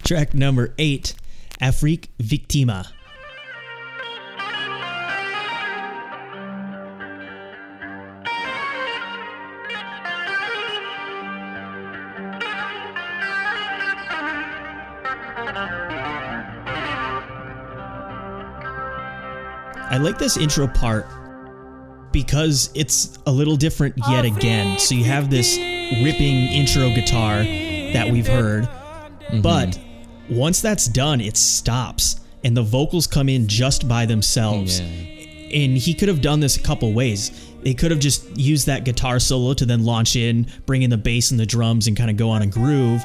Track number 8, Afrique Victime. I like this intro part because it's a little different yet again. So you have this ripping intro guitar that we've heard, but once that's done, it stops and the vocals come in just by themselves. And he could have done this a couple ways. They could have just used that guitar solo to then launch in, bring in the bass and the drums and kind of go on a groove,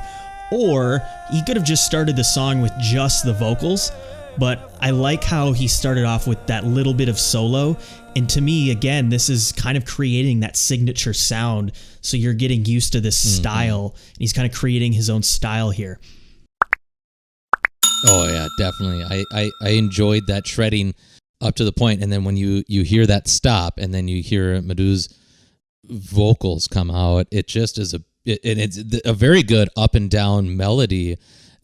or he could have just started the song with just the vocals. But I like how he started off with that little bit of solo. And to me, again, this is kind of creating that signature sound. So you're getting used to this style. And he's kind of creating his own style here. Oh, yeah, definitely. I enjoyed that shredding up to the point. And then when you hear that stop and then you hear Mdou's vocals come out, it just is it's a very good up and down melody.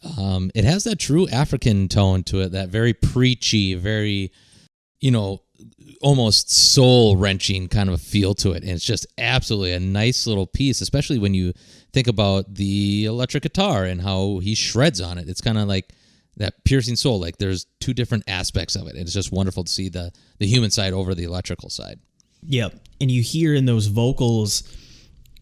It has that true African tone to it, that very preachy, very, almost soul-wrenching kind of feel to it. And it's just absolutely a nice little piece, especially when you think about the electric guitar and how he shreds on it. It's kind of like that piercing soul. Like there's two different aspects of it. It's just wonderful to see the human side over the electrical side. Yep. And you hear in those vocals,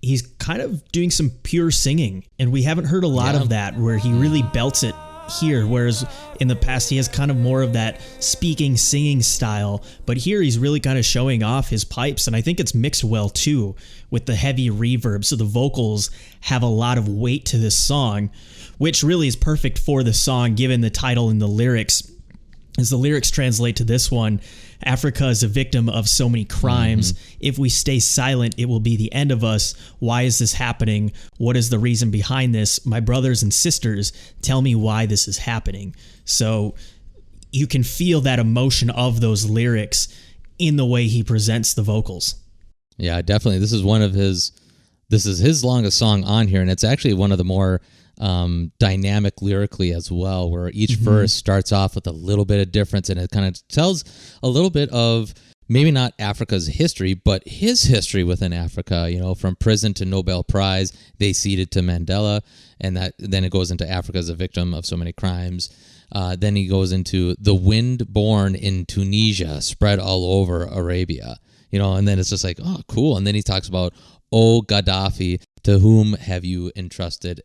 he's kind of doing some pure singing, and we haven't heard a lot of that where he really belts it here, whereas in the past he has kind of more of that speaking, singing style, but here he's really kind of showing off his pipes, and I think it's mixed well too with the heavy reverb, so the vocals have a lot of weight to this song, which really is perfect for the song given the title and the lyrics. As the lyrics translate to this one, Africa is a victim of so many crimes. If we stay silent, it will be the end of us. Why is this happening? What is the reason behind this? My brothers and sisters, tell me why this is happening. So you can feel that emotion of those lyrics in the way he presents the vocals. Yeah, definitely. This is his longest song on here, and it's actually one of the more dynamic lyrically as well, where each verse starts off with a little bit of difference, and it kind of tells a little bit of maybe not Africa's history, but his history within Africa, from prison to Nobel Prize, they ceded to Mandela, and then it goes into Africa as a victim of so many crimes. Then he goes into the wind born in Tunisia, spread all over Arabia, and then it's just like, oh, cool. And then he talks about, oh, Gaddafi, to whom have you entrusted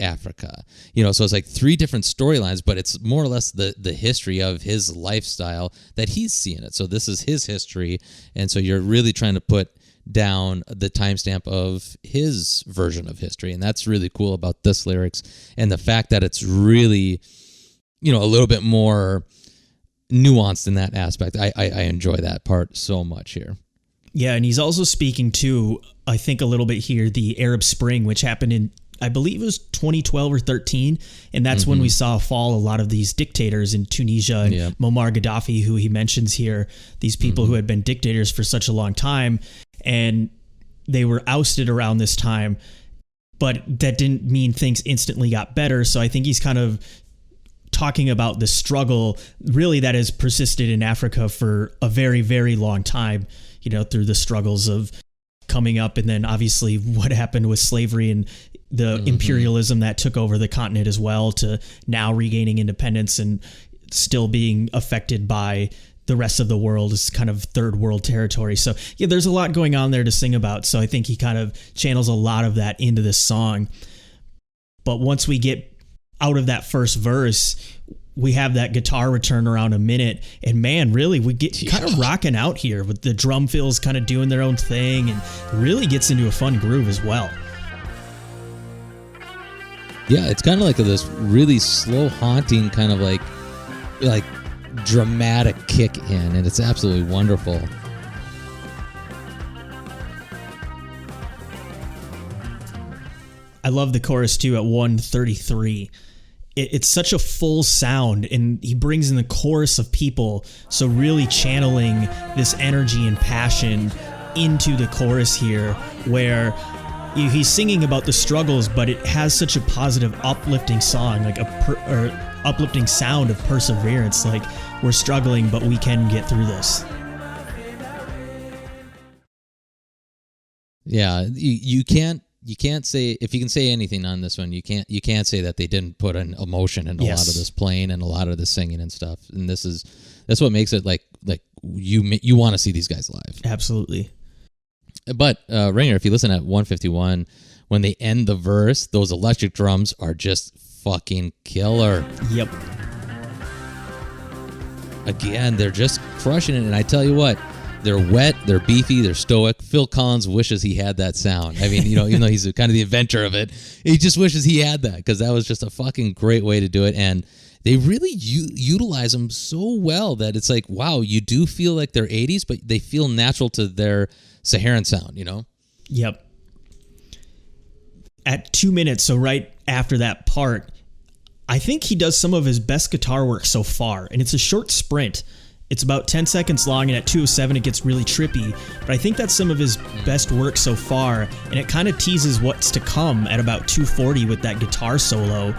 Africa? So it's like three different storylines, but it's more or less the history of his lifestyle that he's seeing it. So this is his history, and so you're really trying to put down the timestamp of his version of history, and that's really cool about this lyrics, and the fact that it's really, a little bit more nuanced in that aspect. I enjoy that part so much here. Yeah, and he's also speaking to, I think a little bit here, the Arab Spring, which happened in, I believe it was 2012 or 13, and that's when we saw fall a lot of these dictators in Tunisia and Muammar Gaddafi, who he mentions here, these people who had been dictators for such a long time, and they were ousted around this time, but that didn't mean things instantly got better. So I think he's kind of talking about the struggle really that has persisted in Africa for a very, very long time, through the struggles of coming up, and then obviously what happened with slavery and the imperialism that took over the continent as well, to now regaining independence and still being affected by the rest of the world as kind of third world territory. So yeah, there's a lot going on there to sing about. So I think he kind of channels a lot of that into this song. But once we get out of that first verse, we have that guitar return around a minute, and man, really we get kind of rocking out here with the drum fills kind of doing their own thing, and really gets into a fun groove as well. Yeah, it's kind of like this really slow, haunting kind of like dramatic kick in, and it's absolutely wonderful. I love the chorus too at 1:33. It's such a full sound, and he brings in the chorus of people, so really channeling this energy and passion into the chorus here, where he's singing about the struggles, but it has such a positive, uplifting song, like uplifting sound of perseverance. Like, we're struggling, but we can get through this. Yeah, you can't say, if you can say anything on this one, you can't say that they didn't put an emotion in a lot of this playing and a lot of the singing and stuff. And that's what makes it like you want to see these guys live. Absolutely. But Ringer, if you listen at 151, when they end the verse, those electric drums are just fucking killer. Yep. Again, they're just crushing it, and I tell you what, they're wet, they're beefy, they're stoic. Phil Collins wishes he had that sound. I mean, even though he's kind of the inventor of it, he just wishes he had that, because that was just a fucking great way to do it. And they really utilize them so well that it's like, wow, you do feel like they're 80s, but they feel natural to their Saharan sound, Yep. At 2 minutes, so right after that part, I think he does some of his best guitar work so far, and it's a short sprint. It's about 10 seconds long, and at 2:07 it gets really trippy, but I think that's some of his best work so far, and it kind of teases what's to come at about 2:40 with that guitar solo,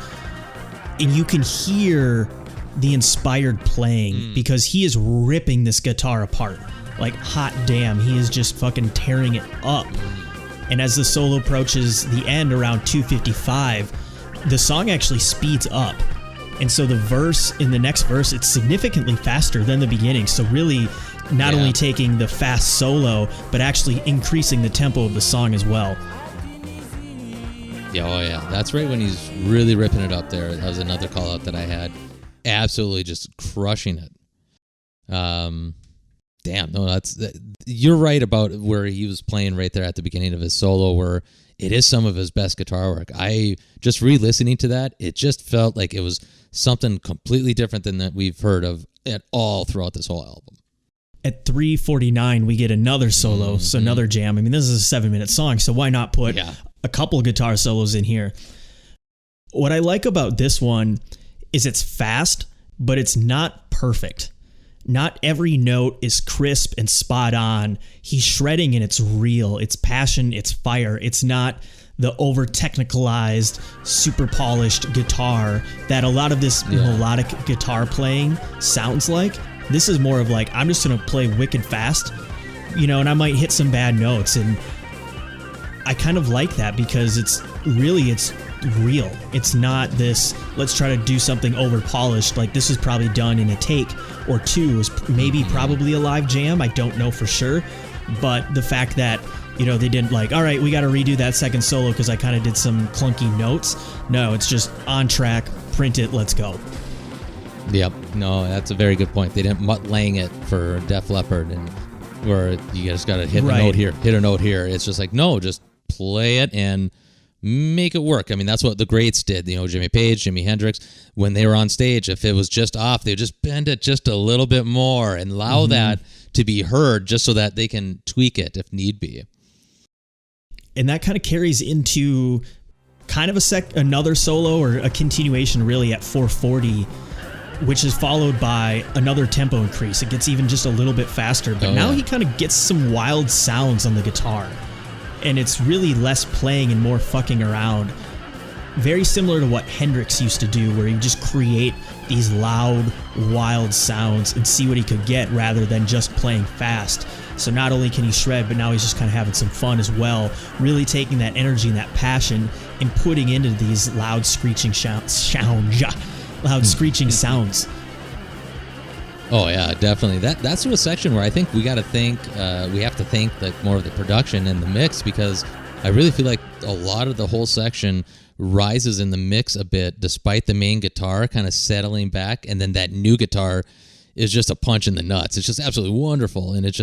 and you can hear the inspired playing because he is ripping this guitar apart. Like, hot damn, he is just fucking tearing it up. And as the solo approaches the end around 2:55, the song actually speeds up. And so in the next verse, it's significantly faster than the beginning. So really not only taking the fast solo, but actually increasing the tempo of the song as well. Yeah, oh yeah. That's right when he's really ripping it up there. That was another call out that I had. Absolutely just crushing it. Damn, no, you're right about where he was playing right there at the beginning of his solo, where it is some of his best guitar work. I just re-listening to that, it just felt like it was something completely different than that we've heard of at all throughout this whole album. At 3:49, we get another solo, so another jam. I mean, this is a 7-minute song, so why not put a couple of guitar solos in here? What I like about this one is it's fast, but it's not perfect. Not every note is crisp and spot on. He's shredding and it's real. It's passion, it's fire. It's not the over-technicalized, super polished guitar that a lot of this melodic guitar playing sounds like. This is more of like, I'm just going to play wicked fast, and I might hit some bad notes. And I kind of like that because it's real. It's not this, let's try to do something over-polished. Like, this is probably done in a take or two, is maybe probably a live jam. I don't know for sure. But the fact that, they didn't like, all right, we got to redo that second solo because I kind of did some clunky notes. No, it's just on track, print it, let's go. Yep. No, that's a very good point. They didn't mutt-lang it for Def Leppard, and where you just got to hit a note here, hit a note here. It's just like, no, just play it and make it work. I mean, that's what the greats did. Jimmy Page, Jimi Hendrix, when they were on stage, if it was just off, they would just bend it just a little bit more and allow that to be heard, just so that they can tweak it if need be. And that kind of carries into kind of another solo, or a continuation really, at 4:40, which is followed by another tempo increase. It gets even just a little bit faster, but now he kind of gets some wild sounds on the guitar. And it's really less playing and more fucking around. Very similar to what Hendrix used to do, where he just create these loud, wild sounds and see what he could get rather than just playing fast. So not only can he shred, but now he's just kind of having some fun as well, really taking that energy and that passion and putting into these loud screeching sounds. Oh yeah, definitely. That's a section where I think we have to think like more of the production and the mix, because I really feel like a lot of the whole section rises in the mix a bit, despite the main guitar kind of settling back, and then that new guitar is just a punch in the nuts. It's just absolutely wonderful, and it's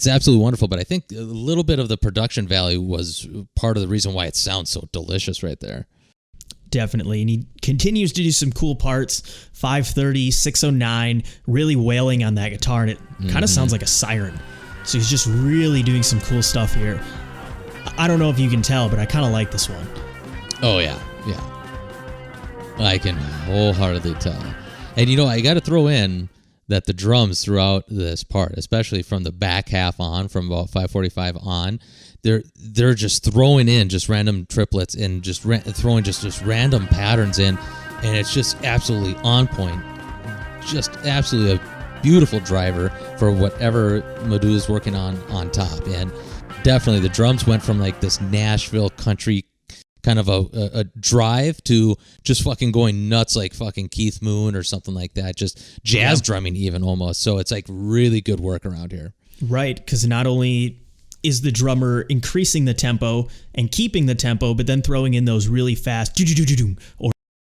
absolutely wonderful. But I think a little bit of the production value was part of the reason why it sounds so delicious right there. Definitely. And he continues to do some cool parts. 5:30, 6:09, really wailing on that guitar, and it kind of sounds like a siren. So he's just really doing some cool stuff here. I don't know if you can tell, but I kind of like this one. Oh, yeah. I can wholeheartedly tell. And, I got to throw in that the drums throughout this part, especially from the back half on, from about 5:45 on, they're just throwing in just random triplets and just throwing just random patterns in, and it's just absolutely on point. Just absolutely a beautiful driver for whatever Mdou is working on top. And definitely the drums went from like this Nashville country kind of a drive to just fucking going nuts like fucking Keith Moon or something like that. Just jazz drumming even almost. So it's like really good work around here. Right, because not only is the drummer increasing the tempo and keeping the tempo, but then throwing in those really fast or